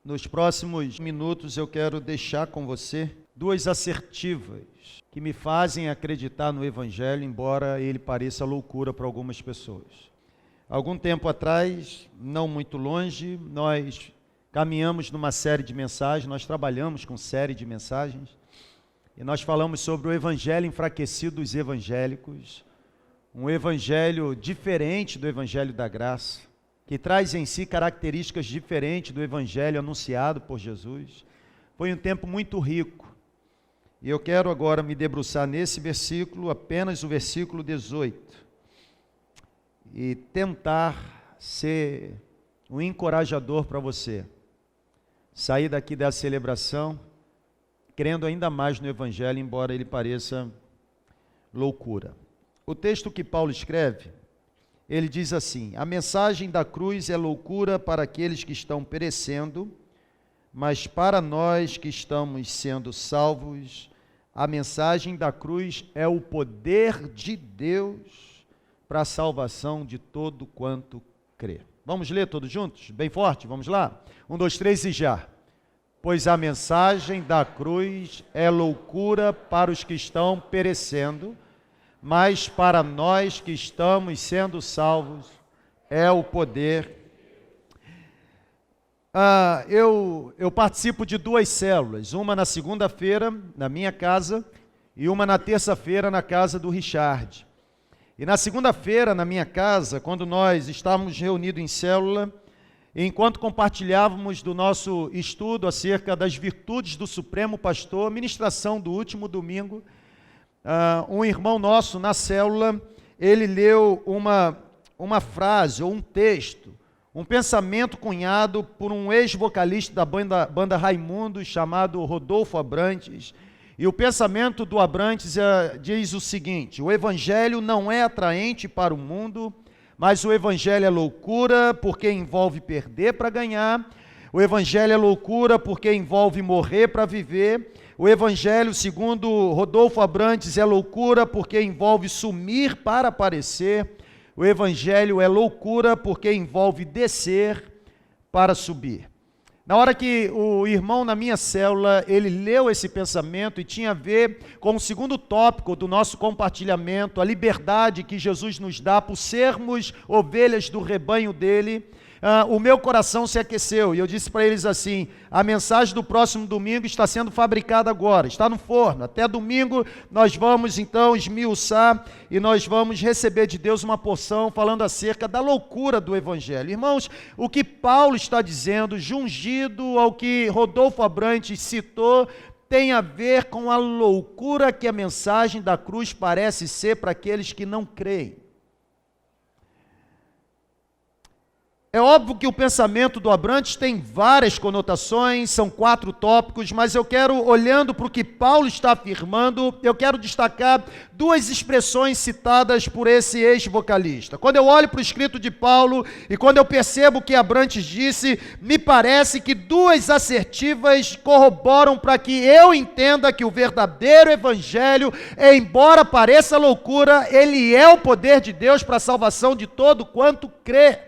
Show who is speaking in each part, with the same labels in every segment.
Speaker 1: Nos próximos minutos eu quero deixar com você duas assertivas que me fazem acreditar no Evangelho, embora ele pareça loucura para algumas pessoas. Algum tempo atrás, não muito longe, nós caminhamos numa série de mensagens, nós trabalhamos com série de mensagens, e nós falamos sobre o Evangelho enfraquecido dos evangélicos, um Evangelho diferente do Evangelho da graça, que traz em si características diferentes do Evangelho anunciado por Jesus. Foi um tempo muito rico. E eu quero agora me debruçar nesse versículo, apenas o versículo 18, e tentar ser um encorajador para você. Sair daqui dessa celebração, crendo ainda mais no Evangelho, embora ele pareça loucura. O texto que Paulo escreve, ele diz assim: a mensagem da cruz é loucura para aqueles que estão perecendo, mas para nós que estamos sendo salvos, a mensagem da cruz é o poder de Deus para a salvação de todo quanto crê. Vamos ler todos juntos? Bem forte, vamos lá? 1, 2, 3 e já. Pois a mensagem da cruz é loucura para os que estão perecendo, mas para nós que estamos sendo salvos, é o poder. Eu participo de duas células, uma na segunda-feira, na minha casa, e uma na terça-feira, na casa do Richard. E na segunda-feira, na minha casa, quando nós estávamos reunidos em célula, enquanto compartilhávamos do nosso estudo acerca das virtudes do Supremo Pastor, ministração do último domingo, um irmão nosso na célula, ele leu uma frase ou um texto, um pensamento cunhado por um ex-vocalista da banda Raimundo, chamado Rodolfo Abrantes. E o pensamento do Abrantes diz o seguinte: o Evangelho não é atraente para o mundo, mas o Evangelho é loucura porque envolve perder para ganhar. O Evangelho é loucura porque envolve morrer para viver. O Evangelho, segundo Rodolfo Abrantes, é loucura porque envolve sumir para aparecer. O Evangelho é loucura porque envolve descer para subir. Na hora que o irmão na minha célula, ele leu esse pensamento e tinha a ver com o segundo tópico do nosso compartilhamento, a liberdade que Jesus nos dá por sermos ovelhas do rebanho dele, o meu coração se aqueceu e eu disse para eles assim: a mensagem do próximo domingo está sendo fabricada agora, está no forno. Até domingo nós vamos então esmiuçar e nós vamos receber de Deus uma porção falando acerca da loucura do Evangelho. Irmãos, o que Paulo está dizendo, jungido ao que Rodolfo Abrantes citou, tem a ver com a loucura que a mensagem da cruz parece ser para aqueles que não creem. É óbvio que o pensamento do Abrantes tem várias conotações, são 4 tópicos, mas eu quero, olhando para o que Paulo está afirmando, eu quero destacar 2 expressões citadas por esse ex-vocalista. Quando eu olho para o escrito de Paulo e quando eu percebo o que Abrantes disse, me parece que 2 assertivas corroboram para que eu entenda que o verdadeiro Evangelho, embora pareça loucura, ele é o poder de Deus para a salvação de todo quanto crê.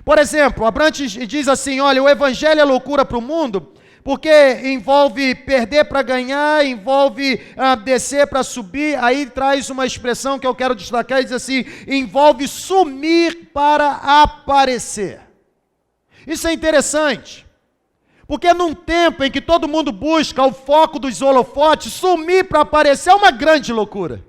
Speaker 1: Por exemplo, Abrantes diz assim: olha, o Evangelho é loucura para o mundo, porque envolve perder para ganhar, envolve descer para subir. Aí traz uma expressão que eu quero destacar, e diz assim: envolve sumir para aparecer. Isso é interessante, porque num tempo em que todo mundo busca o foco dos holofotes, sumir para aparecer é uma grande loucura.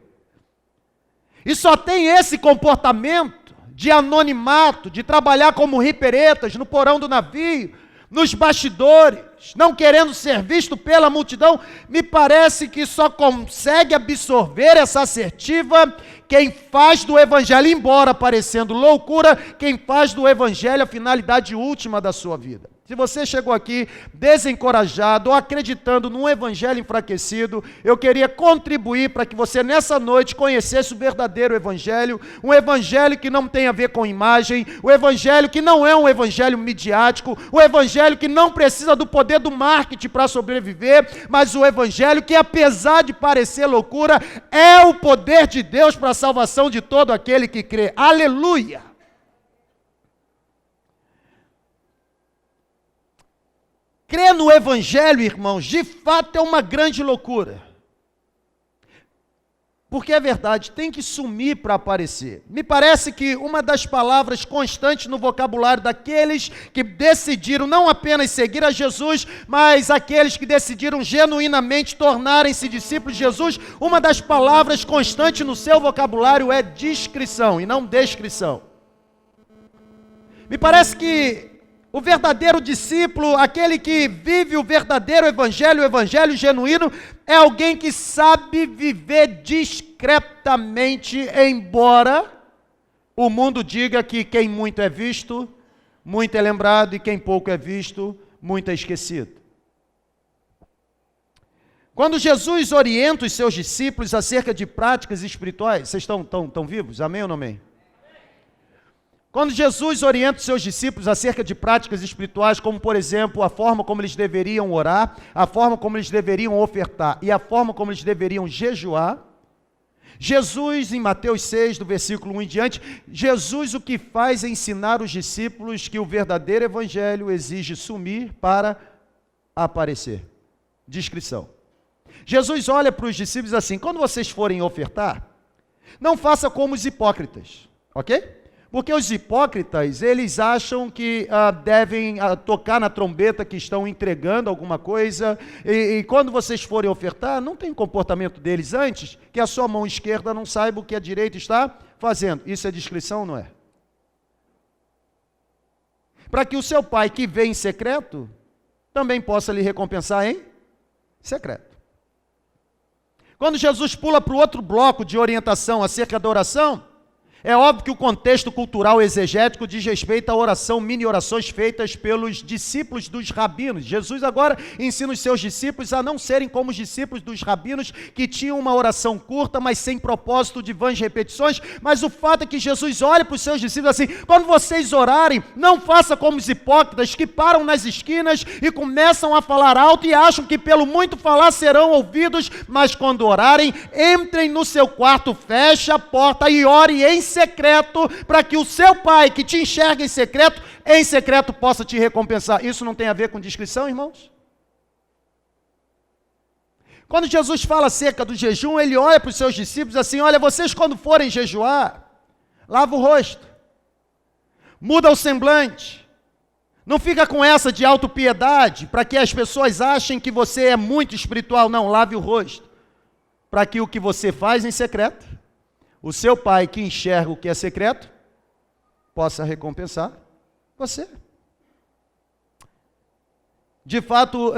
Speaker 1: E só tem esse comportamento de anonimato, de trabalhar como riperetas no porão do navio, nos bastidores, não querendo ser visto pela multidão. Me parece que só consegue absorver essa assertiva quem faz do Evangelho, embora parecendo loucura, quem faz do Evangelho a finalidade última da sua vida. Se você chegou aqui desencorajado ou acreditando num Evangelho enfraquecido, eu queria contribuir para que você nessa noite conhecesse o verdadeiro Evangelho, um Evangelho que não tem a ver com imagem, o Evangelho que não é um Evangelho midiático, o Evangelho que não precisa do poder do marketing para sobreviver, mas o Evangelho que, apesar de parecer loucura, é o poder de Deus para a salvação de todo aquele que crê. Aleluia! Crer no Evangelho, irmãos, de fato é uma grande loucura. Porque é verdade, tem que sumir para aparecer. Me parece que uma das palavras constantes no vocabulário daqueles que decidiram não apenas seguir a Jesus, mas aqueles que decidiram genuinamente tornarem-se discípulos de Jesus, uma das palavras constantes no seu vocabulário é discrição e não descrição. Me parece que o verdadeiro discípulo, aquele que vive o verdadeiro evangelho, o evangelho genuíno, é alguém que sabe viver discretamente, embora o mundo diga que quem muito é visto, muito é lembrado, e quem pouco é visto, muito é esquecido. Quando Jesus orienta os seus discípulos acerca de práticas espirituais, vocês estão vivos? Amém ou não amém? Quando Jesus orienta os seus discípulos acerca de práticas espirituais, como por exemplo, a forma como eles deveriam orar, a forma como eles deveriam ofertar e a forma como eles deveriam jejuar, Jesus, em Mateus 6, do versículo 1 em diante, Jesus o que faz é ensinar os discípulos que o verdadeiro evangelho exige sumir para aparecer. Discrição. Jesus olha para os discípulos assim: quando vocês forem ofertar, não faça como os hipócritas, ok? Porque os hipócritas, eles acham que devem tocar na trombeta que estão entregando alguma coisa, e quando vocês forem ofertar, não tem comportamento deles antes, que a sua mão esquerda não saiba o que a direita está fazendo. Isso é discrição, não é? Para que o seu pai que vê em secreto, também possa lhe recompensar em secreto. Quando Jesus pula para o outro bloco de orientação acerca da oração, é óbvio que o contexto cultural exegético diz respeito à oração, mini-orações feitas pelos discípulos dos rabinos. Jesus agora ensina os seus discípulos a não serem como os discípulos dos rabinos, que tinham uma oração curta, mas sem propósito de vãs repetições. Mas o fato é que Jesus olha para os seus discípulos assim: quando vocês orarem, não faça como os hipócritas que param nas esquinas e começam a falar alto e acham que pelo muito falar serão ouvidos, mas quando orarem, entrem no seu quarto, feche a porta e ore em secreto, para que o seu pai que te enxerga em secreto possa te recompensar. Isso não tem a ver com discrição, irmãos? Quando Jesus fala acerca do jejum, ele olha para os seus discípulos assim: olha, vocês quando forem jejuar, lava o rosto, muda o semblante, não fica com essa de autopiedade, para que as pessoas achem que você é muito espiritual. Não, lave o rosto, para que o que você faz em secreto, o seu pai que enxerga o que é secreto, possa recompensar você. De fato,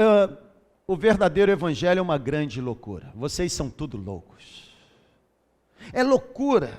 Speaker 1: o verdadeiro evangelho é uma grande loucura. Vocês são tudo loucos. É loucura.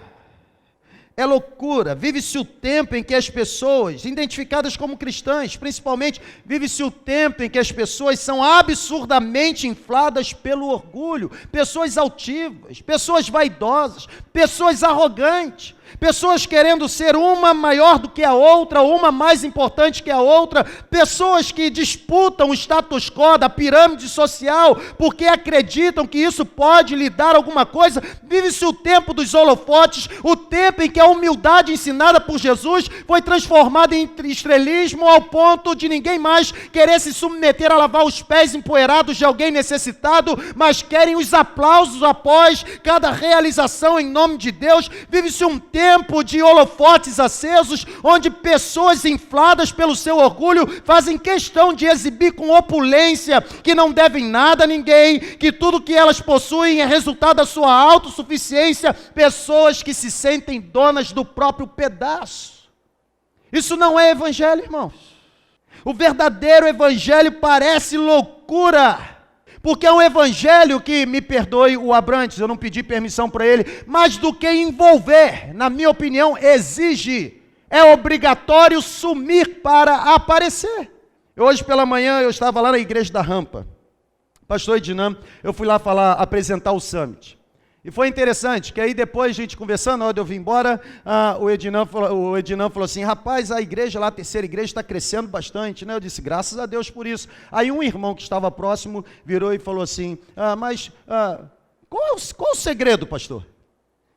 Speaker 1: É loucura. Vive-se o tempo em que as pessoas, identificadas como cristãs, principalmente, vive-se o tempo em que as pessoas são absurdamente infladas pelo orgulho, pessoas altivas, pessoas vaidosas, pessoas arrogantes, pessoas querendo ser uma maior do que a outra, uma mais importante que a outra, pessoas que disputam o status quo da pirâmide social, porque acreditam que isso pode lhe dar alguma coisa. Vive-se o tempo dos holofotes, o tempo em que a humildade ensinada por Jesus foi transformada em estrelismo, ao ponto de ninguém mais querer se submeter a lavar os pés empoeirados de alguém necessitado, mas querem os aplausos após cada realização em nome de Deus. Vive-se um tempo de holofotes acesos, onde pessoas infladas pelo seu orgulho fazem questão de exibir com opulência que não devem nada a ninguém, que tudo que elas possuem é resultado da sua autossuficiência, pessoas que se sentem donas do próprio pedaço. Isso não é evangelho, irmãos. O verdadeiro evangelho parece loucura, porque é um evangelho que, me perdoe o Abrantes, eu não pedi permissão para ele, mais do que envolver, na minha opinião, exige, é obrigatório sumir para aparecer. Hoje pela manhã eu estava lá na igreja da Rampa, pastor Edinam, eu fui lá apresentar o Summit. E foi interessante, que aí depois a gente conversando, na hora de eu vir embora, o Edinam falou assim: rapaz, a igreja lá, a terceira igreja, está crescendo bastante, né? Eu disse: graças a Deus por isso. Aí um irmão que estava próximo virou e falou assim: qual o segredo, pastor?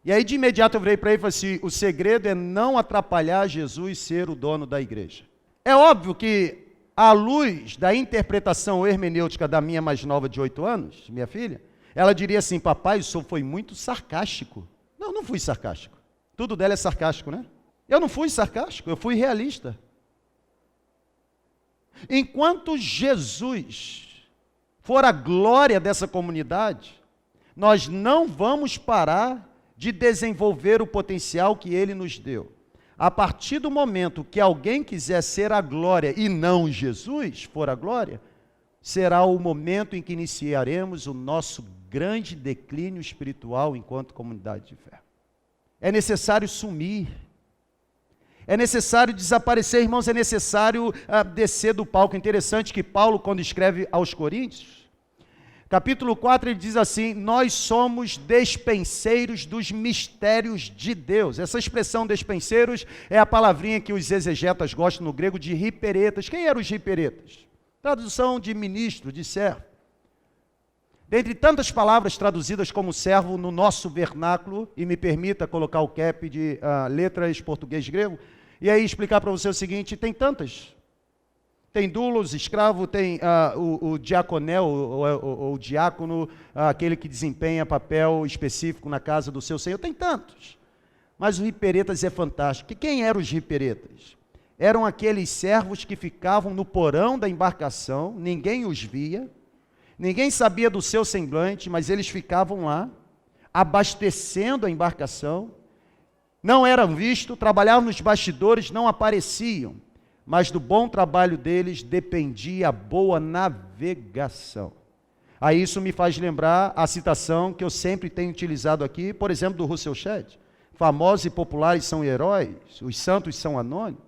Speaker 1: E aí de imediato eu virei para ele e falei assim: o segredo é não atrapalhar Jesus ser o dono da igreja. É óbvio que à luz da interpretação hermenêutica da minha mais nova de 8 anos, minha filha, ela diria assim: papai, o senhor foi muito sarcástico. Não, não fui sarcástico. Tudo dela é sarcástico, né? Eu não fui sarcástico, eu fui realista. Enquanto Jesus for a glória dessa comunidade, nós não vamos parar de desenvolver o potencial que Ele nos deu. A partir do momento que alguém quiser ser a glória e não Jesus for a glória, será o momento em que iniciaremos o nosso grande declínio espiritual enquanto comunidade de fé. É necessário sumir. É necessário desaparecer, irmãos, é necessário descer do palco. Interessante que Paulo, quando escreve aos Coríntios, capítulo 4, ele diz assim: nós somos despenseiros dos mistérios de Deus. Essa expressão despenseiros é a palavrinha que os exegetas gostam no grego de hiperetas. Quem eram os hiperetas? Tradução de ministro, de servo. Dentre tantas palavras traduzidas como servo no nosso vernáculo, e me permita colocar o cap de letras português-grego, e aí explicar para você o seguinte: tem tantas. Tem doulos, escravo, tem o diaconel, ou diácono, aquele que desempenha papel específico na casa do seu senhor, tem tantos. Mas o hiperetas é fantástico. E quem eram os hiperetas? Eram aqueles servos que ficavam no porão da embarcação, ninguém os via, ninguém sabia do seu semblante, mas eles ficavam lá, abastecendo a embarcação, não eram vistos, trabalhavam nos bastidores, não apareciam, mas do bom trabalho deles dependia a boa navegação. Aí isso me faz lembrar a citação que eu sempre tenho utilizado aqui, por exemplo, do Russell Shedd: famosos e populares são heróis, os santos são anônimos.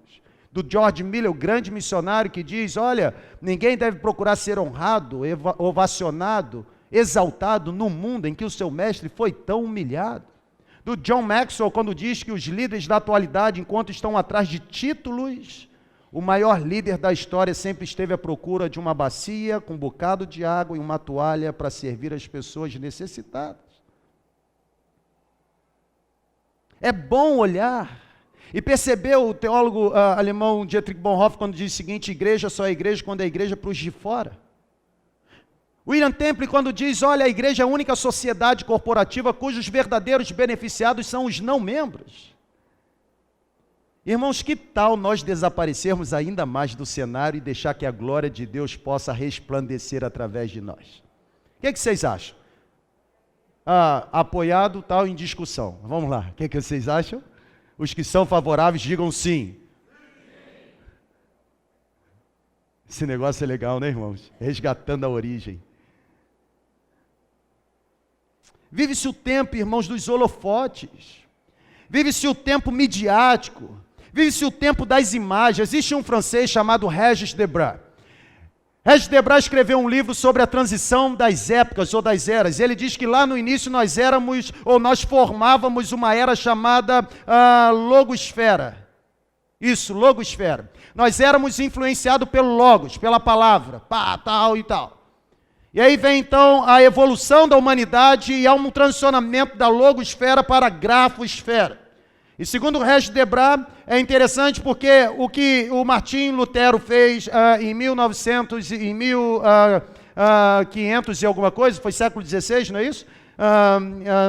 Speaker 1: Do George Miller, o grande missionário, que diz: olha, ninguém deve procurar ser honrado, ovacionado, exaltado no mundo em que o seu mestre foi tão humilhado. Do John Maxwell, quando diz que os líderes da atualidade, enquanto estão atrás de títulos, o maior líder da história sempre esteve à procura de uma bacia com um bocado de água e uma toalha para servir as pessoas necessitadas. É bom olhar e perceber o teólogo alemão Dietrich Bonhoeffer quando diz o seguinte: igreja só é igreja quando é igreja para os de fora. William Temple quando diz: olha, a igreja é a única sociedade corporativa cujos verdadeiros beneficiados são os não membros. Irmãos, que tal nós desaparecermos ainda mais do cenário e deixar que a glória de Deus possa resplandecer através de nós? O que vocês acham? Apoiado, tal, em discussão. Vamos lá, o que vocês acham? Os que são favoráveis, digam sim. Esse negócio é legal, né, irmãos? Resgatando a origem. Vive-se o tempo, irmãos, dos holofotes. Vive-se o tempo midiático. Vive-se o tempo das imagens. Existe um francês chamado Régis Debray. Régis Debray escreveu um livro sobre a transição das épocas ou das eras. Ele diz que lá no início nós formávamos uma era chamada logosfera. Isso, logosfera. Nós éramos influenciados pelo logos, pela palavra, tal e tal. E aí vem então a evolução da humanidade e há um transicionamento da logosfera para a grafosfera. E segundo o Régis Debray, é interessante porque o que o Martim Lutero fez em 1500 e alguma coisa, foi século XVI, não é isso?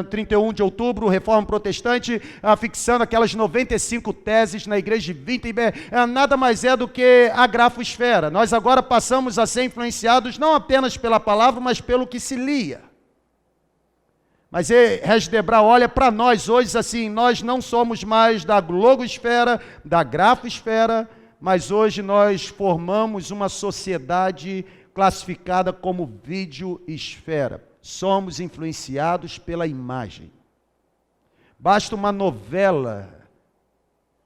Speaker 1: 31 de outubro, Reforma Protestante, fixando aquelas 95 teses na igreja de Wittenberg, nada mais é do que a grafosfera. Nós agora passamos a ser influenciados não apenas pela palavra, mas pelo que se lia. Mas Régis Debray olha para nós hoje assim: nós não somos mais da logosfera, da grafosfera, mas hoje nós formamos uma sociedade classificada como videoesfera. Somos influenciados pela imagem. Basta uma novela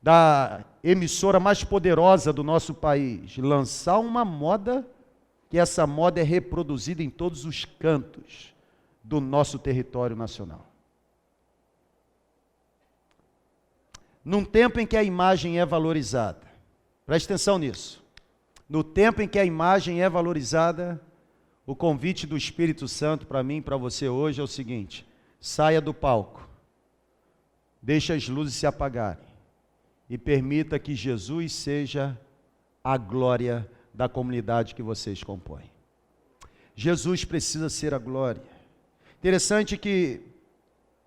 Speaker 1: da emissora mais poderosa do nosso país lançar uma moda, que essa moda é reproduzida em todos os cantos do nosso território nacional. Num tempo em que a imagem é valorizada, preste atenção nisso, no tempo em que a imagem é valorizada, o convite do Espírito Santo para mim e para você hoje é o seguinte: saia do palco, deixe as luzes se apagarem e permita que Jesus seja a glória da comunidade que vocês compõem. Jesus precisa ser a glória. Interessante que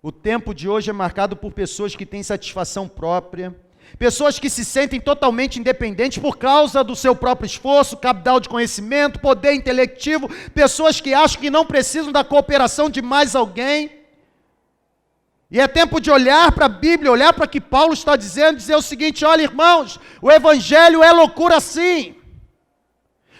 Speaker 1: o tempo de hoje é marcado por pessoas que têm satisfação própria, pessoas que se sentem totalmente independentes por causa do seu próprio esforço, capital de conhecimento, poder intelectivo, pessoas que acham que não precisam da cooperação de mais alguém. E é tempo de olhar para a Bíblia, olhar para o que Paulo está dizendo, dizer o seguinte: olha, irmãos, o Evangelho é loucura sim.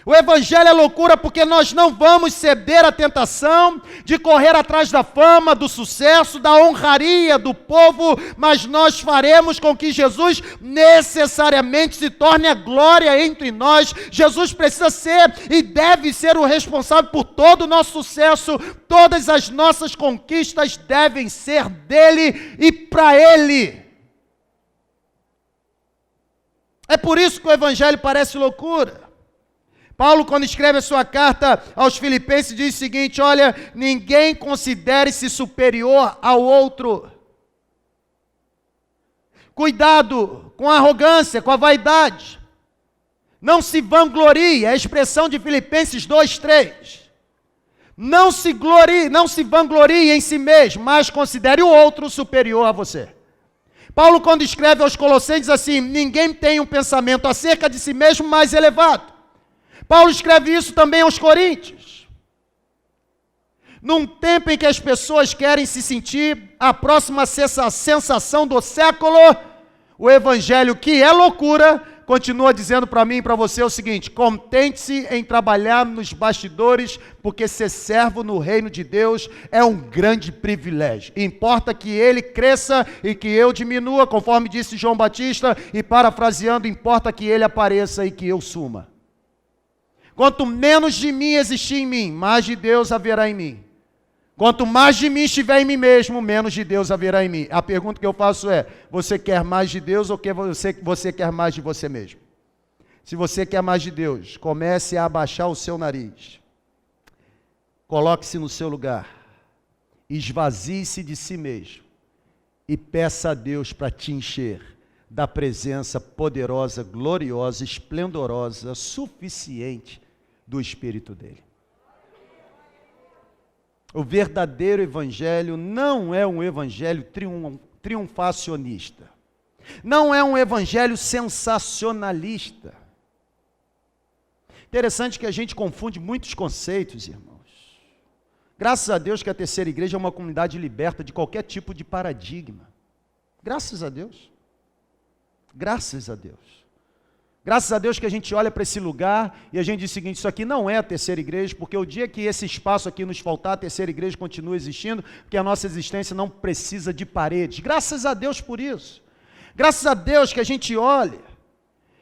Speaker 1: O Evangelho é loucura porque nós não vamos ceder à tentação de correr atrás da fama, do sucesso, da honraria do povo, mas nós faremos com que Jesus necessariamente se torne a glória entre nós. Jesus precisa ser e deve ser o responsável por todo o nosso sucesso. Todas as nossas conquistas devem ser dele e para ele. É por isso que o Evangelho parece loucura. Paulo, quando escreve a sua carta aos Filipenses, diz o seguinte: olha, ninguém considere-se superior ao outro. Cuidado com a arrogância, com a vaidade. Não se vanglorie, é a expressão de Filipenses 2:3. Não se vanglorie em si mesmo, mas considere o outro superior a você. Paulo, quando escreve aos Colossenses, diz assim: ninguém tem um pensamento acerca de si mesmo mais elevado. Paulo escreve isso também aos Coríntios. Num tempo em que as pessoas querem se sentir a próxima sensação do século, o Evangelho, que é loucura, continua dizendo para mim e para você o seguinte: contente-se em trabalhar nos bastidores, porque ser servo no reino de Deus é um grande privilégio. Importa que ele cresça e que eu diminua, conforme disse João Batista, e parafraseando, importa que ele apareça e que eu suma. Quanto menos de mim existir em mim, mais de Deus haverá em mim. Quanto mais de mim estiver em mim mesmo, menos de Deus haverá em mim. A pergunta que eu faço é: você quer mais de Deus ou você quer mais de você mesmo? Se você quer mais de Deus, comece a abaixar o seu nariz. Coloque-se no seu lugar. Esvazie-se de si mesmo. E peça a Deus para te encher da presença poderosa, gloriosa, esplendorosa, suficiente do Espírito dele. O verdadeiro evangelho não é um evangelho triunfacionista. Não é um evangelho sensacionalista. Interessante que a gente confunde muitos conceitos, irmãos. Graças a Deus que a Terceira Igreja é uma comunidade liberta de qualquer tipo de paradigma. Graças a Deus. Graças a Deus. Graças a Deus que a gente olha para esse lugar e a gente diz o seguinte: isso aqui não é a Terceira Igreja, porque o dia que esse espaço aqui nos faltar, a Terceira Igreja continua existindo, porque a nossa existência não precisa de paredes. Graças a Deus por isso. Graças a Deus que a gente olha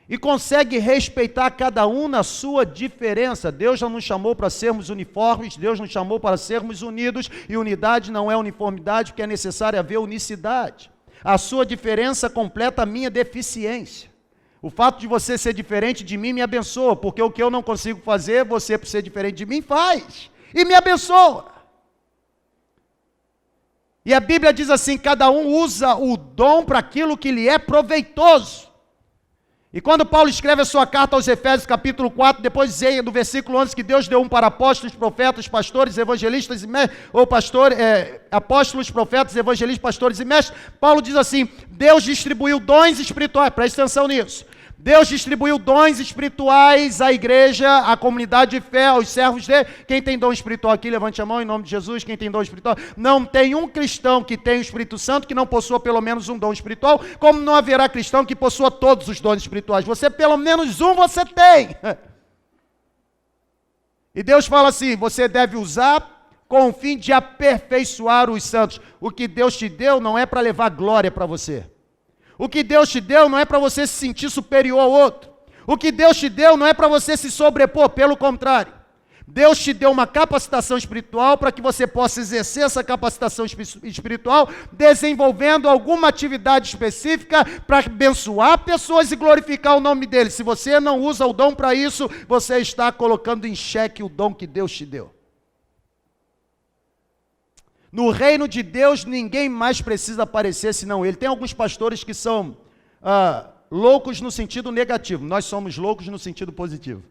Speaker 1: e consegue respeitar cada um na sua diferença. Deus não nos chamou para sermos uniformes, Deus nos chamou para sermos unidos, e unidade não é uniformidade, porque é necessário haver unicidade. A sua diferença completa a minha deficiência. O fato de você ser diferente de mim me abençoa, porque o que eu não consigo fazer, você, por ser diferente de mim, faz, e me abençoa. E a Bíblia diz assim: cada um usa o dom para aquilo que lhe é proveitoso. E quando Paulo escreve a sua carta aos Efésios, capítulo 4, depois diz do versículo 11 que Deus deu um para apóstolos, profetas, pastores, evangelistas e mestres, apóstolos, profetas, evangelistas, pastores e mestres, Paulo diz assim: Deus distribuiu dons espirituais, preste atenção nisso. Deus distribuiu dons espirituais à igreja, à comunidade de fé, aos servos dele. Quem tem dom espiritual aqui, levante a mão em nome de Jesus. Quem tem dom espiritual? Não tem um cristão que tenha o Espírito Santo que não possua pelo menos um dom espiritual, como não haverá cristão que possua todos os dons espirituais. Você, pelo menos um, você tem. E Deus fala assim: você deve usar com o fim de aperfeiçoar os santos. O que Deus te deu não é para levar glória para você. O que Deus te deu não é para você se sentir superior ao outro. O que Deus te deu não é para você se sobrepor, pelo contrário. Deus te deu uma capacitação espiritual para que você possa exercer essa capacitação espiritual, desenvolvendo alguma atividade específica para abençoar pessoas e glorificar o nome dele. Se você não usa o dom para isso, você está colocando em xeque o dom que Deus te deu. No reino de Deus, ninguém mais precisa aparecer senão ele. Tem alguns pastores que são loucos no sentido negativo. Nós somos loucos no sentido positivo.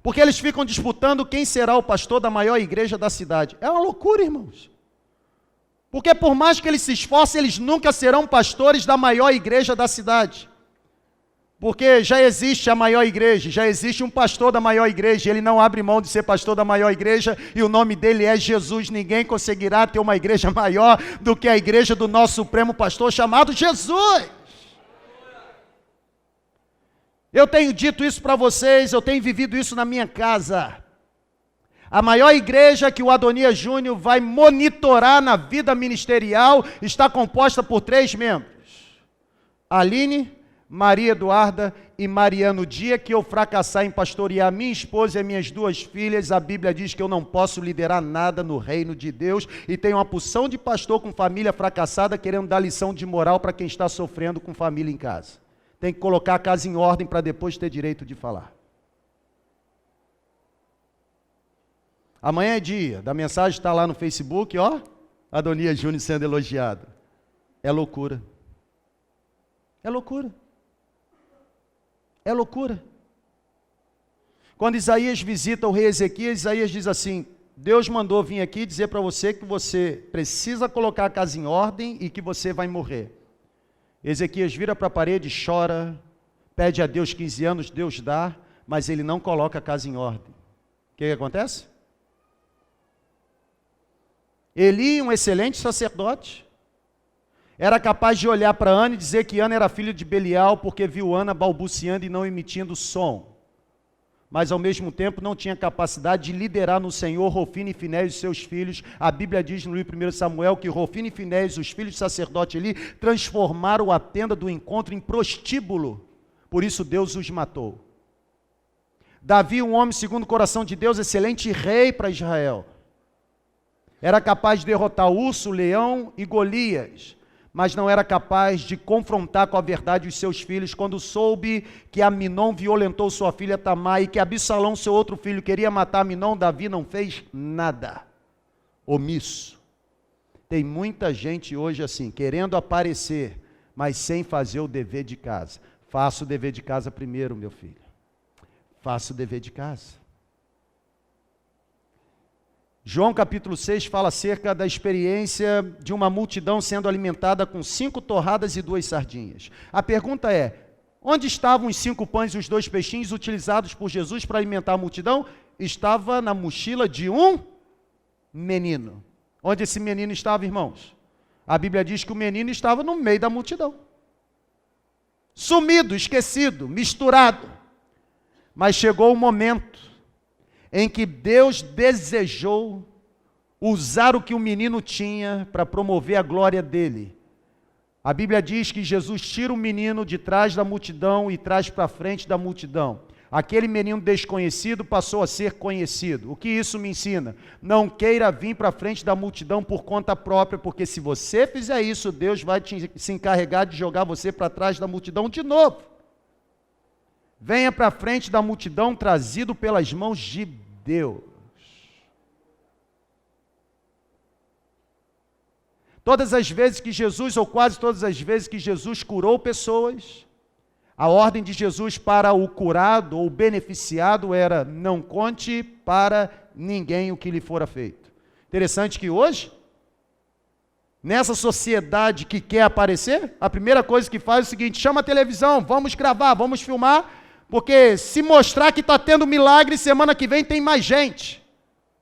Speaker 1: Porque eles ficam disputando quem será o pastor da maior igreja da cidade. É uma loucura, irmãos. Porque por mais que eles se esforcem, eles nunca serão pastores da maior igreja da cidade. Porque já existe a maior igreja, já existe um pastor da maior igreja, ele não abre mão de ser pastor da maior igreja, e o nome dele é Jesus. Ninguém conseguirá ter uma igreja maior do que a igreja do nosso supremo pastor chamado Jesus. Eu tenho dito isso para vocês, eu tenho vivido isso na minha casa. A maior igreja que o Adonias Júnior vai monitorar na vida ministerial está composta por 3 membros: Aline, Maria Eduarda e Mariana. No dia que eu fracassar em pastorear minha esposa e minhas 2 filhas, a Bíblia diz que eu não posso liderar nada no reino de Deus, e tem uma porção de pastor com família fracassada querendo dar lição de moral para quem está sofrendo com família em casa. Tem que colocar a casa em ordem para depois ter direito de falar. Amanhã é dia, da mensagem está lá no Facebook, ó, Adonias Júnior sendo elogiado. É loucura. É loucura. É loucura. Quando Isaías visita o rei Ezequias, Isaías diz assim: Deus mandou vir aqui dizer para você que você precisa colocar a casa em ordem e que você vai morrer. Ezequias vira para a parede, chora, pede a Deus 15 anos, Deus dá, mas ele não coloca a casa em ordem. O que acontece? Eli, um excelente sacerdote, era capaz de olhar para Ana e dizer que Ana era filha de Belial, porque viu Ana balbuciando e não emitindo som. Mas ao mesmo tempo não tinha capacidade de liderar no Senhor Rofine e Finéias e seus filhos. A Bíblia diz no livro 1 Samuel que Rofine e Finéias, os filhos do sacerdote Eli, transformaram a tenda do encontro em prostíbulo. Por isso Deus os matou. Davi, um homem segundo o coração de Deus, excelente rei para Israel. Era capaz de derrotar urso, leão e Golias, mas não era capaz de confrontar com a verdade os seus filhos. Quando soube que Aminon violentou sua filha Tamar e que Absalão, seu outro filho, queria matar Aminon, Davi não fez nada. Omisso. Tem muita gente hoje assim, querendo aparecer, mas sem fazer o dever de casa. Faça o dever de casa primeiro, meu filho. Faça o dever de casa. João capítulo 6 fala acerca da experiência de uma multidão sendo alimentada com 5 torradas e 2 sardinhas. A pergunta é: onde estavam os 5 pães e os 2 peixinhos utilizados por Jesus para alimentar a multidão? Estava na mochila de um menino. Onde esse menino estava, irmãos? A Bíblia diz que o menino estava no meio da multidão. Sumido, esquecido, misturado. Mas chegou o momento em que Deus desejou usar o que o menino tinha para promover a glória dele. A Bíblia diz que Jesus tira o menino de trás da multidão e traz para frente da multidão. Aquele menino desconhecido passou a ser conhecido. O que isso me ensina? Não queira vir para frente da multidão por conta própria, porque se você fizer isso, Deus vai se encarregar de jogar você para trás da multidão de novo. Venha para frente da multidão trazido pelas mãos de Deus. Todas as vezes que Jesus, ou quase todas as vezes que Jesus curou pessoas, a ordem de Jesus para o curado ou beneficiado era: não conte para ninguém o que lhe fora feito. Interessante que hoje, nessa sociedade que quer aparecer, a primeira coisa que faz é o seguinte: chama a televisão, vamos gravar, vamos filmar, porque se mostrar que está tendo milagre, semana que vem tem mais gente.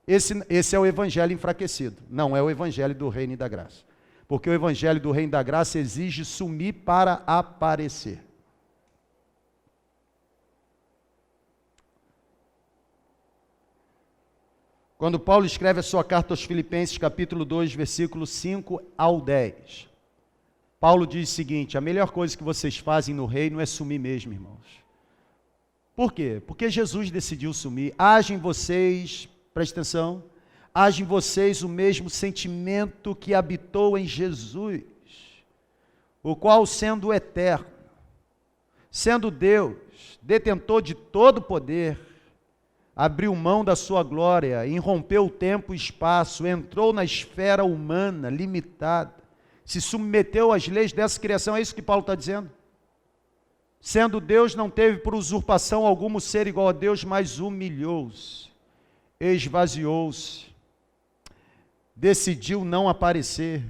Speaker 1: Esse é o evangelho enfraquecido, não é o evangelho do reino e da graça. Porque o evangelho do reino e da graça exige sumir para aparecer. Quando Paulo escreve a sua carta aos Filipenses, capítulo 2, versículo 5 ao 10, Paulo diz o seguinte: a melhor coisa que vocês fazem no reino é sumir mesmo, irmãos. Por quê? Porque Jesus decidiu sumir. Haja em vocês, presta atenção, haja em vocês o mesmo sentimento que habitou em Jesus, o qual, sendo eterno, sendo Deus, detentor de todo poder, abriu mão da sua glória, irrompeu o tempo e espaço, entrou na esfera humana limitada, se submeteu às leis dessa criação. É isso que Paulo está dizendo. Sendo Deus, não teve por usurpação alguma o ser igual a Deus, mas humilhou-se, esvaziou-se, decidiu não aparecer.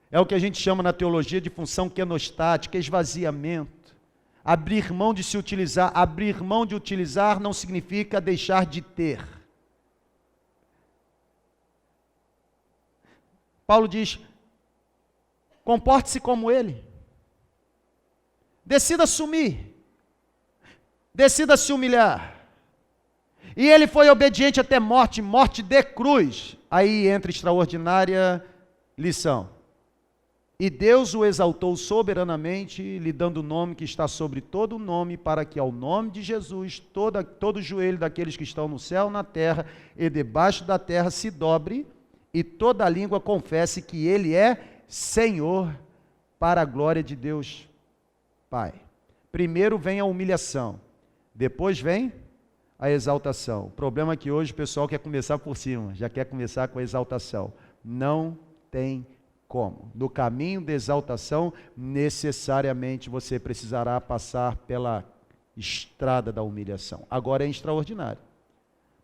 Speaker 1: É o que a gente chama na teologia de função quenostática, esvaziamento. Abrir mão de se utilizar. Abrir mão de utilizar não significa deixar de ter. Paulo diz, comporte-se como ele. Decida assumir. Decida se humilhar. E ele foi obediente até morte, morte de cruz. Aí entra extraordinária lição. E Deus o exaltou soberanamente, lhe dando o nome que está sobre todo o nome, para que ao nome de Jesus, todo joelho daqueles que estão no céu, na terra e debaixo da terra se dobre, e toda língua confesse que Ele é Senhor, para a glória de Deus Pai. Primeiro vem a humilhação, depois vem a exaltação. O problema é que hoje o pessoal quer começar por cima, já quer começar com a exaltação. Não tem como. No caminho da exaltação, necessariamente você precisará passar pela estrada da humilhação. Agora é extraordinário,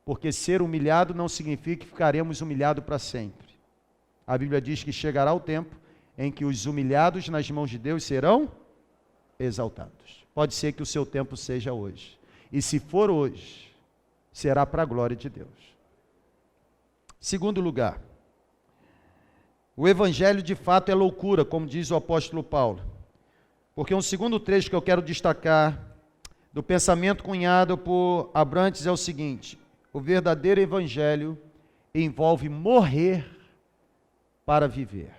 Speaker 1: porque ser humilhado não significa que ficaremos humilhados para sempre. A Bíblia diz que chegará o tempo em que os humilhados nas mãos de Deus serão exaltados. Pode ser que o seu tempo seja hoje. E se for hoje, será para a glória de Deus. Segundo lugar, o evangelho de fato é loucura, como diz o apóstolo Paulo. Porque um segundo trecho que eu quero destacar do pensamento cunhado por Abrantes é o seguinte: o verdadeiro evangelho envolve morrer para viver.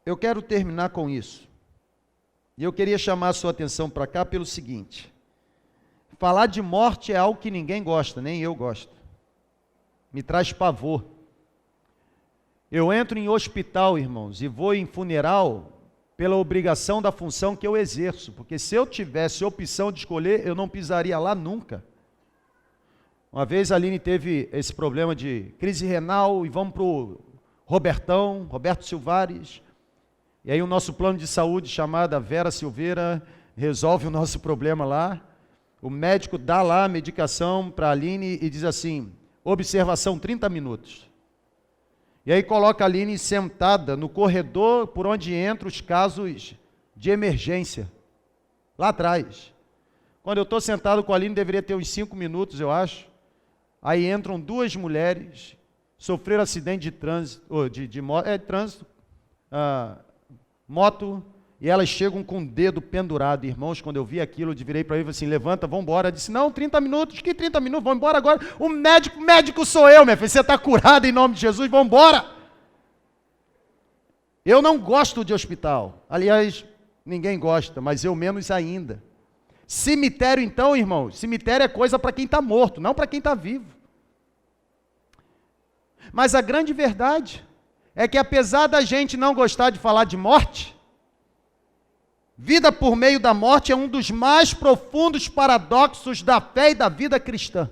Speaker 1: Eu quero terminar com isso. E eu queria chamar a sua atenção para cá pelo seguinte: falar de morte é algo que ninguém gosta, nem eu gosto. Me traz pavor. Eu entro em hospital, irmãos, e vou em funeral pela obrigação da função que eu exerço, porque se eu tivesse opção de escolher, eu não pisaria lá nunca. Uma vez a Aline teve esse problema de crise renal e vamos para o Roberto Silvares, e aí o nosso plano de saúde, chamada Vera Silveira, resolve o nosso problema lá. O médico dá lá a medicação para a Aline e diz assim: observação 30 minutos. E aí coloca a Aline sentada no corredor por onde entram os casos de emergência, lá atrás. Quando eu estou sentado com a Aline, deveria ter uns 5 minutos, eu acho. Aí entram 2 mulheres, sofreram acidente de trânsito, moto, e elas chegam com o dedo pendurado. Irmãos, quando eu vi aquilo, eu virei para ele e falei assim: levanta, vamos embora. Ela disse: não, 30 minutos, que 30 minutos, vamos embora agora. O médico sou eu, minha filha, você está curado em nome de Jesus, vamos embora. Eu não gosto de hospital, aliás, ninguém gosta, mas eu menos ainda. Cemitério então, irmãos, cemitério é coisa para quem está morto, não para quem está vivo. Mas a grande verdade é que apesar da gente não gostar de falar de morte, vida por meio da morte é um dos mais profundos paradoxos da fé e da vida cristã.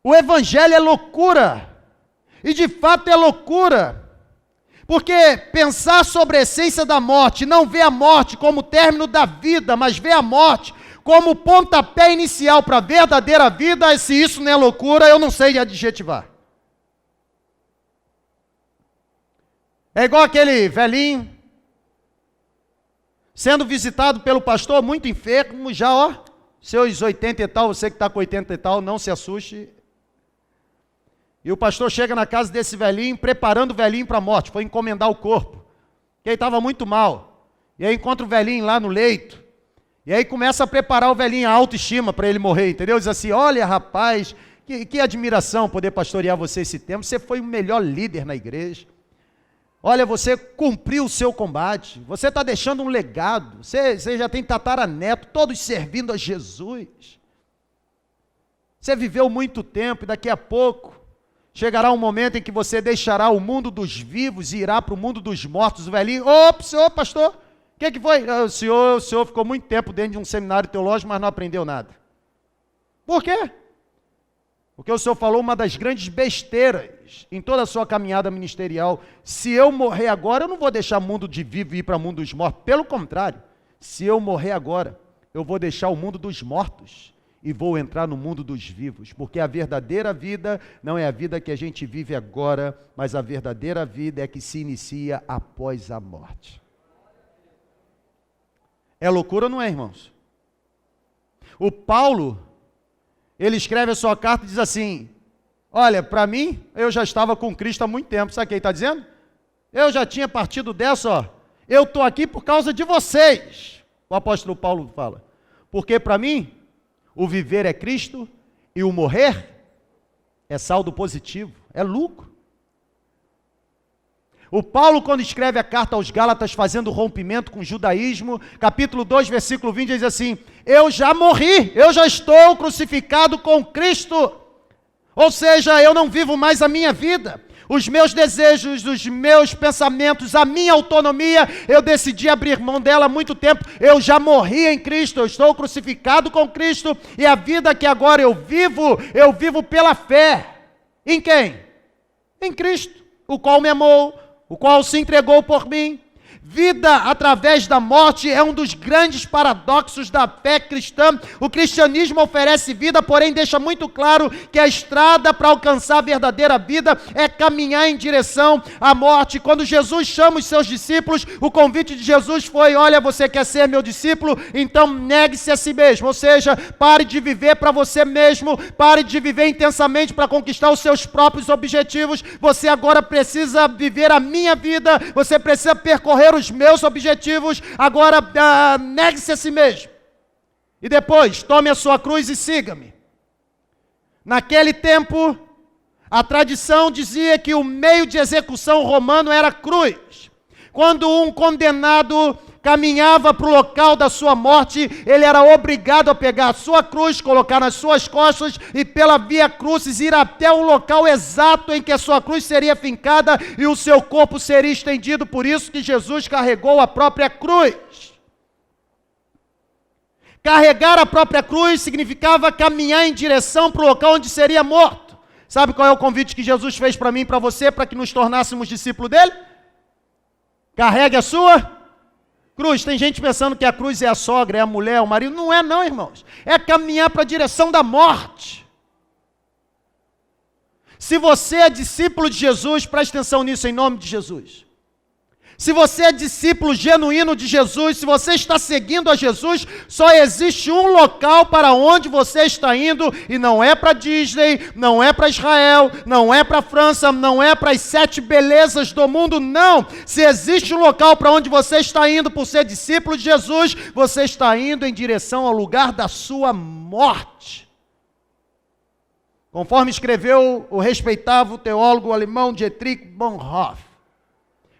Speaker 1: O evangelho é loucura, e de fato é loucura, porque pensar sobre a essência da morte, não ver a morte como término da vida, mas ver a morte como pontapé inicial para a verdadeira vida, se isso não é loucura, eu não sei adjetivar. É igual aquele velhinho, sendo visitado pelo pastor, muito enfermo, já seus 80 e tal, você que está com 80 e tal, não se assuste. E o pastor chega na casa desse velhinho, preparando o velhinho para a morte, foi encomendar o corpo, porque ele estava muito mal. E aí encontra o velhinho lá no leito, e aí começa a preparar o velhinho, a autoestima para ele morrer, entendeu? Diz assim: olha rapaz, que admiração poder pastorear você esse tempo, você foi o melhor líder na igreja. Olha, você cumpriu o seu combate, você está deixando um legado, você já tem tataraneto, todos servindo a Jesus. Você viveu muito tempo e daqui a pouco chegará um momento em que você deixará o mundo dos vivos e irá para o mundo dos mortos. O velhinho: senhor pastor, o que foi? O senhor ficou muito tempo dentro de um seminário teológico, mas não aprendeu nada. Por quê? Porque o Senhor falou uma das grandes besteiras em toda a sua caminhada ministerial. Se eu morrer agora, eu não vou deixar o mundo de vivo e ir para o mundo dos mortos. Pelo contrário, se eu morrer agora, eu vou deixar o mundo dos mortos e vou entrar no mundo dos vivos. Porque a verdadeira vida não é a vida que a gente vive agora, mas a verdadeira vida é que se inicia após a morte. É loucura ou não é, irmãos? O Paulo, ele escreve a sua carta e diz assim: olha, para mim, eu já estava com Cristo há muito tempo. Sabe o que ele está dizendo? Eu já tinha partido dessa, ó. Eu estou aqui por causa de vocês. O apóstolo Paulo fala. Porque para mim, o viver é Cristo e o morrer é saldo positivo, é lucro. O Paulo, quando escreve a carta aos Gálatas, fazendo rompimento com o judaísmo, capítulo 2, versículo 20, diz assim: eu já morri, eu já estou crucificado com Cristo. Ou seja, eu não vivo mais a minha vida. Os meus desejos, os meus pensamentos, a minha autonomia, eu decidi abrir mão dela há muito tempo. Eu já morri em Cristo, eu estou crucificado com Cristo. E a vida que agora eu vivo pela fé. Em quem? Em Cristo, o qual me amou, o qual se entregou por mim. Vida através da morte é um dos grandes paradoxos da fé cristã. O cristianismo oferece vida, porém deixa muito claro que a estrada para alcançar a verdadeira vida é caminhar em direção à morte. Quando Jesus chama os seus discípulos, o convite de Jesus foi: olha, você quer ser meu discípulo? Então negue-se a si mesmo, ou seja, pare de viver para você mesmo, pare de viver intensamente para conquistar os seus próprios objetivos. Você agora precisa viver a minha vida, você precisa percorrer os meus objetivos. Agora negue-se a si mesmo. E depois, tome a sua cruz e siga-me. Naquele tempo, a tradição dizia que o meio de execução romano era a cruz. Quando um condenado caminhava para o local da sua morte, ele era obrigado a pegar a sua cruz, colocar nas suas costas e pela via crucis ir até o local exato em que a sua cruz seria fincada e o seu corpo seria estendido. Por isso que Jesus carregou a própria cruz. Carregar a própria cruz significava caminhar em direção para o local onde seria morto. Sabe qual é o convite que Jesus fez para mim e para você, para que nos tornássemos discípulos dele? Carregue a sua cruz. Tem gente pensando que a cruz é a sogra, é a mulher, é o marido. Não é não, irmãos. É caminhar para a direção da morte. Se você é discípulo de Jesus, preste atenção nisso em nome de Jesus. Se você é discípulo genuíno de Jesus, se você está seguindo a Jesus, só existe um local para onde você está indo, e não é para Disney, não é para Israel, não é para a França, não é para as 7 belezas do mundo, não. Se existe um local para onde você está indo por ser discípulo de Jesus, você está indo em direção ao lugar da sua morte. Conforme escreveu o respeitável teólogo alemão Dietrich Bonhoeffer,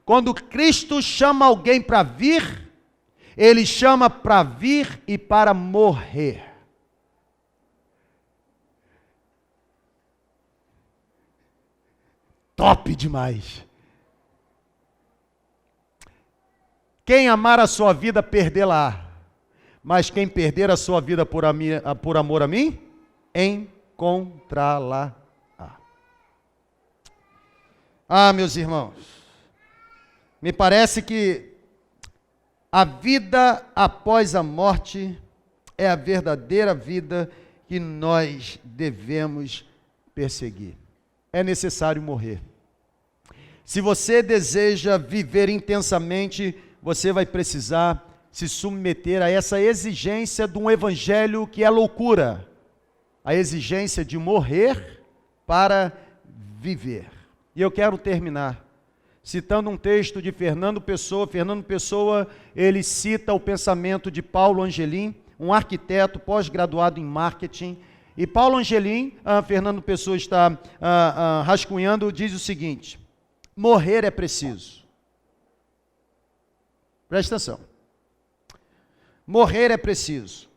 Speaker 1: quando Cristo chama alguém para vir, Ele chama para vir e para morrer. Top demais. Quem amar a sua vida, perdê-la. Mas quem perder a sua vida por amor a mim, encontrá-la. Meus irmãos, me parece que a vida após a morte é a verdadeira vida que nós devemos perseguir. É necessário morrer. Se você deseja viver intensamente, você vai precisar se submeter a essa exigência de um evangelho que é loucura. A exigência de morrer para viver. E eu quero terminar citando um texto de Fernando Pessoa. Fernando Pessoa, ele cita o pensamento de Paulo Angelim, um arquiteto pós-graduado em marketing. E Paulo Angelim, Fernando Pessoa está rascunhando, diz o seguinte: morrer é preciso. Presta atenção. Morrer é preciso.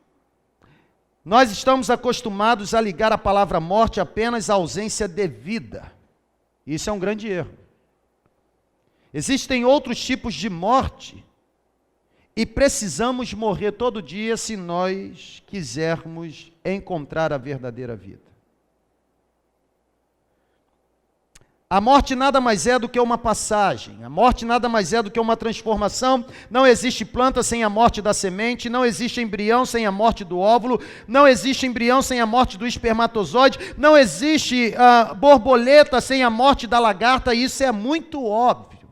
Speaker 1: Nós estamos acostumados a ligar a palavra morte apenas à ausência de vida. Isso é um grande erro. Existem outros tipos de morte e precisamos morrer todo dia se nós quisermos encontrar a verdadeira vida. A morte nada mais é do que uma passagem, a morte nada mais é do que uma transformação. Não existe planta sem a morte da semente, não existe embrião sem a morte do óvulo, não existe embrião sem a morte do espermatozoide, não existe borboleta sem a morte da lagarta, e isso é muito óbvio.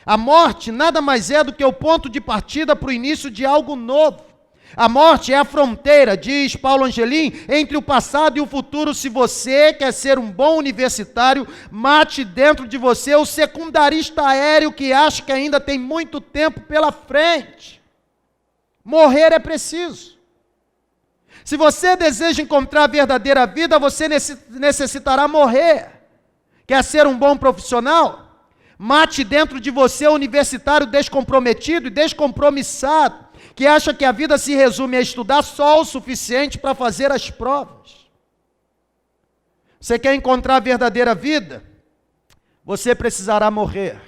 Speaker 1: A morte nada mais é do que o ponto de partida para o início de algo novo. A morte é a fronteira, diz Paulo Angelim, entre o passado e o futuro. Se você quer ser um bom universitário, mate dentro de você o secundarista aéreo que acha que ainda tem muito tempo pela frente. Morrer é preciso. Se você deseja encontrar a verdadeira vida, você necessitará morrer. Quer ser um bom profissional? Mate dentro de você o universitário descomprometido e descompromissado, que acha que a vida se resume a estudar só o suficiente para fazer as provas. Você quer encontrar a verdadeira vida? Você precisará morrer.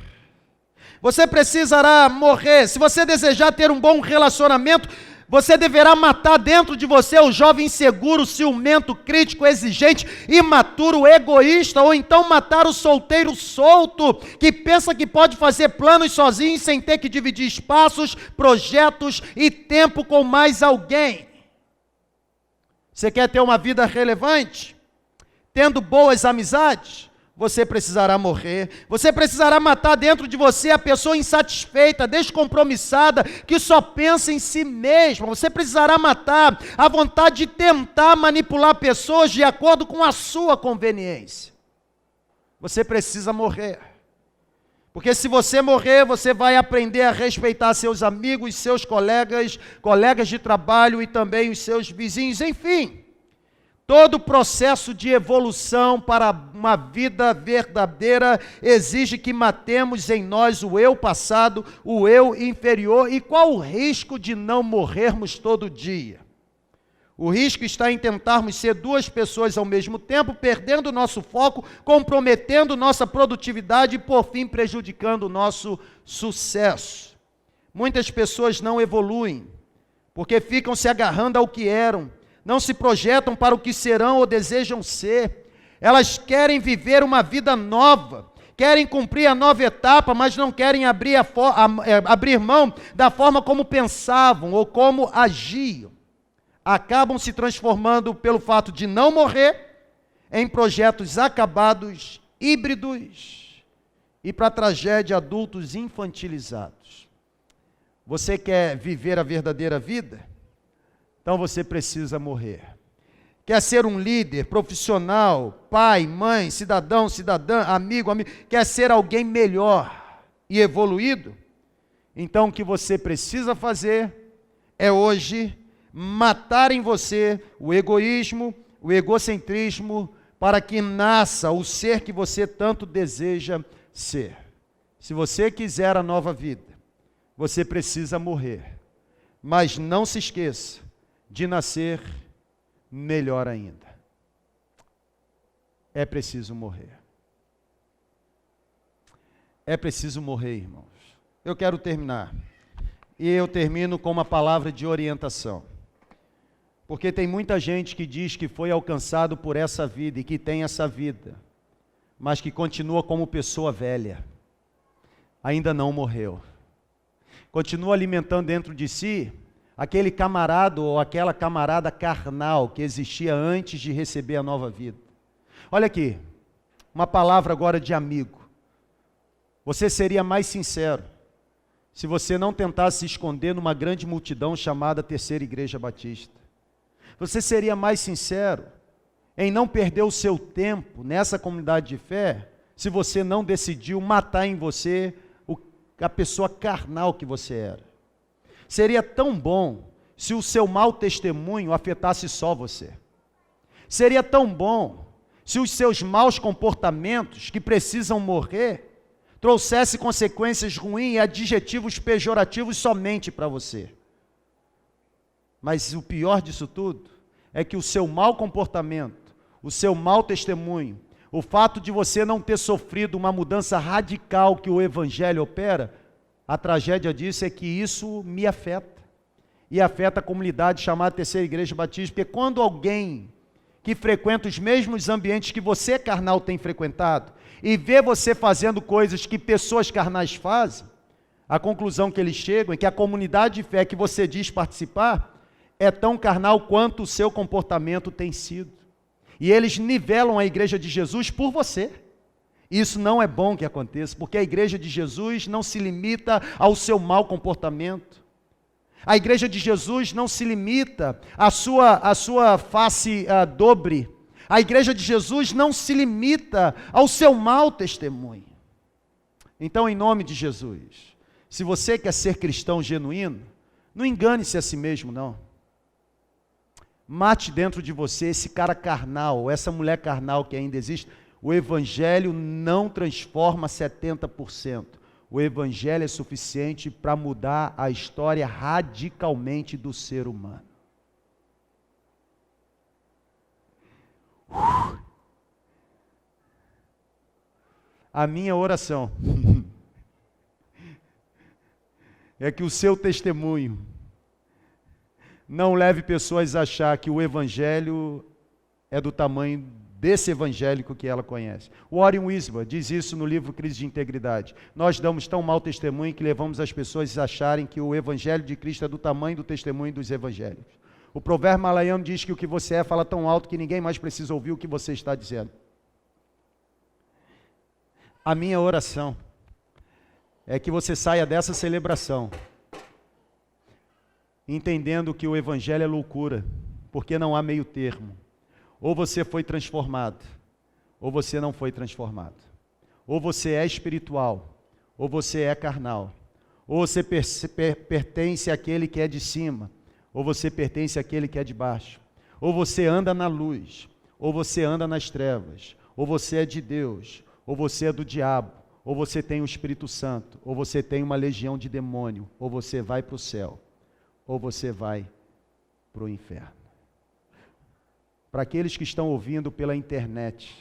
Speaker 1: Você precisará morrer. Se você desejar ter um bom relacionamento, você deverá matar dentro de você o jovem inseguro, ciumento, crítico, exigente, imaturo, egoísta, ou então matar o solteiro solto, que pensa que pode fazer planos sozinho sem ter que dividir espaços, projetos e tempo com mais alguém. Você quer ter uma vida relevante? Tendo boas amizades? Você precisará morrer. Você precisará matar dentro de você a pessoa insatisfeita, descompromissada, que só pensa em si mesma. Você precisará matar a vontade de tentar manipular pessoas de acordo com a sua conveniência. Você precisa morrer. Porque se você morrer, você vai aprender a respeitar seus amigos, seus colegas, colegas de trabalho e também os seus vizinhos, enfim. Todo o processo de evolução para uma vida verdadeira exige que matemos em nós o eu passado, o eu inferior. E qual o risco de não morrermos todo dia? O risco está em tentarmos ser duas pessoas ao mesmo tempo, perdendo nosso foco, comprometendo nossa produtividade e, por fim, prejudicando o nosso sucesso. Muitas pessoas não evoluem, porque ficam se agarrando ao que eram, não se projetam para o que serão ou desejam ser. Elas querem viver uma vida nova, querem cumprir a nova etapa, mas não querem abrir mão da forma como pensavam ou como agiam. Acabam se transformando, pelo fato de não morrer, em projetos acabados, híbridos e, para a tragédia, adultos infantilizados. Você quer viver a verdadeira vida? Então você precisa morrer. Quer ser um líder, profissional, pai, mãe, cidadão, cidadã, amigo, quer ser alguém melhor e evoluído? Então o que você precisa fazer é hoje matar em você o egoísmo, o egocentrismo, para que nasça o ser que você tanto deseja ser. Se você quiser a nova vida, você precisa morrer. Mas não se esqueça de nascer melhor ainda. É preciso morrer. É preciso morrer, irmãos. Eu quero terminar. E eu termino com uma palavra de orientação. Porque tem muita gente que diz que foi alcançado por essa vida e que tem essa vida, mas que continua como pessoa velha. Ainda não morreu. Continua alimentando dentro de si aquele camarada ou aquela camarada carnal que existia antes de receber a nova vida. Olha aqui, uma palavra agora de amigo. Você seria mais sincero se você não tentasse se esconder numa grande multidão chamada Terceira Igreja Batista. Você seria mais sincero em não perder o seu tempo nessa comunidade de fé se você não decidiu matar em você a pessoa carnal que você era. Seria tão bom se o seu mau testemunho afetasse só você. Seria tão bom se os seus maus comportamentos, que precisam morrer, trouxessem consequências ruins e adjetivos pejorativos somente para você. Mas o pior disso tudo é que o seu mau comportamento, o seu mau testemunho, o fato de você não ter sofrido uma mudança radical que o Evangelho opera, a tragédia disso é que isso me afeta. E afeta a comunidade chamada Terceira Igreja Batista, porque quando alguém que frequenta os mesmos ambientes que você, carnal, tem frequentado, e vê você fazendo coisas que pessoas carnais fazem, a conclusão que eles chegam é que a comunidade de fé que você diz participar é tão carnal quanto o seu comportamento tem sido. E eles nivelam a igreja de Jesus por você. Isso não é bom que aconteça, porque a igreja de Jesus não se limita ao seu mau comportamento. A igreja de Jesus não se limita à sua face dobre. A igreja de Jesus não se limita ao seu mau testemunho. Então, em nome de Jesus, se você quer ser cristão genuíno, não engane-se a si mesmo, não. Mate dentro de você esse cara carnal, essa mulher carnal que ainda existe. O evangelho não transforma 70%. O evangelho é suficiente para mudar a história radicalmente do ser humano. A minha oração é que o seu testemunho não leve pessoas a achar que o evangelho é do tamanho desse evangélico que ela conhece. O Warren Wiersbe diz isso no livro Crise de Integridade. Nós damos tão mau testemunho que levamos as pessoas a acharem que o evangelho de Cristo é do tamanho do testemunho dos evangélicos. O provérbio malaiano diz que o que você é fala tão alto que ninguém mais precisa ouvir o que você está dizendo. A minha oração é que você saia dessa celebração entendendo que o evangelho é loucura, porque não há meio termo. Ou você foi transformado, ou você não foi transformado. Ou você é espiritual, ou você é carnal. Ou você pertence àquele que é de cima, ou você pertence àquele que é de baixo. Ou você anda na luz, ou você anda nas trevas. Ou você é de Deus, ou você é do diabo. Ou você tem o Espírito Santo, ou você tem uma legião de demônio. Ou você vai para o céu, ou você vai para o inferno. Para aqueles que estão ouvindo pela internet,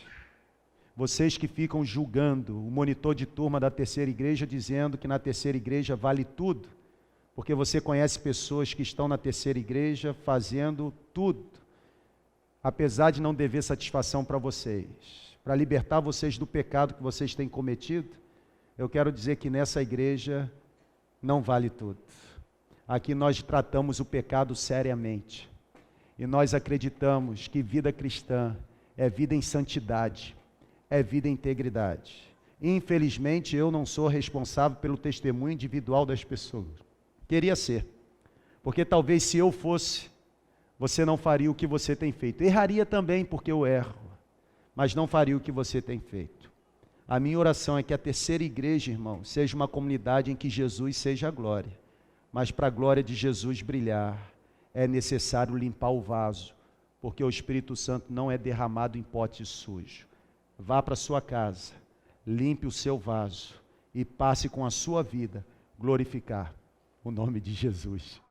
Speaker 1: vocês que ficam julgando o monitor de turma da terceira igreja, dizendo que na terceira igreja vale tudo, porque você conhece pessoas que estão na terceira igreja fazendo tudo, apesar de não dever satisfação para vocês, para libertar vocês do pecado que vocês têm cometido, eu quero dizer que nessa igreja não vale tudo. Aqui nós tratamos o pecado seriamente. E nós acreditamos que vida cristã é vida em santidade, é vida em integridade. Infelizmente, eu não sou responsável pelo testemunho individual das pessoas. Queria ser, porque talvez se eu fosse, você não faria o que você tem feito. Erraria também, porque eu erro, mas não faria o que você tem feito. A minha oração é que a terceira igreja, irmão, seja uma comunidade em que Jesus seja a glória. Mas para a glória de Jesus brilhar, é necessário limpar o vaso, porque o Espírito Santo não é derramado em pote sujo. Vá para sua casa, limpe o seu vaso e passe com a sua vida glorificar o nome de Jesus.